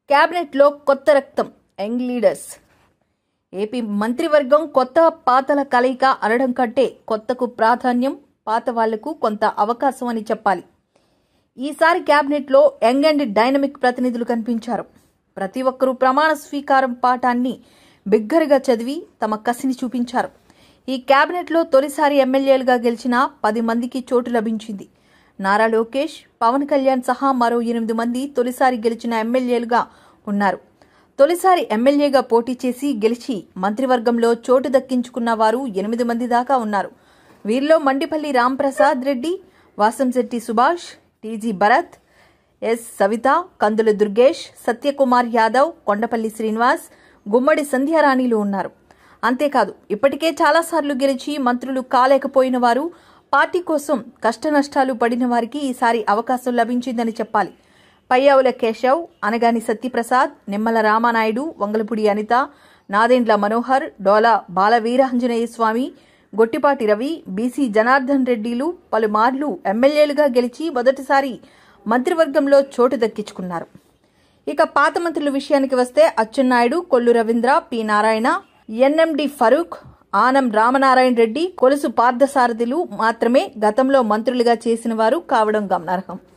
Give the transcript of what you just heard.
క్యాబినెట్లో కొత్త రక్తం, యంగ్ లీడర్స్. ఏపీ మంత్రివర్గం కొత్త పాతల కలయిక అనడం కంటే కొత్తకు ప్రాధాన్యం, పాత వాళ్లకు కొంత అవకాశం అని చెప్పాలి. ఈసారి క్యాబినెట్లో యంగ్ అండ్ డైనమిక్ ప్రతినిధులు కనిపించారు. ప్రతి ఒక్కరూ ప్రమాణ స్వీకారం పాఠాన్ని బిగ్గరగా చదివి తమ కసిని చూపించారు. ఈ క్యాబినెట్లో తొలిసారి ఎమ్మెల్యేలుగా గెలిచిన 10 మందికి చోటు లభించింది. నారా లోకేష్, పవన్ కళ్యాణ్ సహా మరో 8 మంది తొలిసారి గెలిచిన ఎమ్మెల్యేలుగా ఉన్నారు. తొలిసారి ఎమ్మెల్యేగా పోటీ చేసి గెలిచి మంత్రివర్గంలో చోటు దక్కించుకున్న వారు 8 మంది దాకా ఉన్నారు. వీరిలో మండిపల్లి రాంప్రసాద్ రెడ్డి, వాసంశెట్టి సుభాష్, టీజీ భరత్, ఎస్ సవిత, కందుల దుర్గేష్, సత్యకుమార్ యాదవ్, కొండపల్లి శ్రీనివాస్, గుమ్మడి సంధ్యారాణిలు ఉన్నారు. అంతేకాదు, ఇప్పటికే చాలాసార్లు గెలిచి మంత్రులు కాలేకపోయిన వారు, పార్టీ కోసం కష్టనష్టాలు పడిన వారికి ఈసారి అవకాశం లభించిందని చెప్పాలి. పయ్యావుల కేశవ్, అనగాని సత్యప్రసాద్, నిమ్మల రామానాయుడు, వంగలపూడి అనిత, నాదెండ్ల మనోహర్, డోలా బాలవీరాంజనేయ స్వామి, గొట్టిపాటి రవి, బీసీ జనార్దన్ రెడ్డిలు పలుమార్లు ఎమ్మెల్యేలుగా గెలిచి మొదటిసారి మంత్రివర్గంలో చోటు దక్కించుకున్నారు. ఇక పాత మంత్రుల విషయానికి వస్తే అచ్చెన్నాయుడు, కొల్లు రవీంద్ర, పి నారాయణ, ఎన్ఎండి ఫరూక్, ఆనం రామనారాయణ రెడ్డి, కొలుసు పార్థసారథులు మాత్రమే గతంలో మంత్రులుగా చేసిన వారు కావడం గమనార్హం.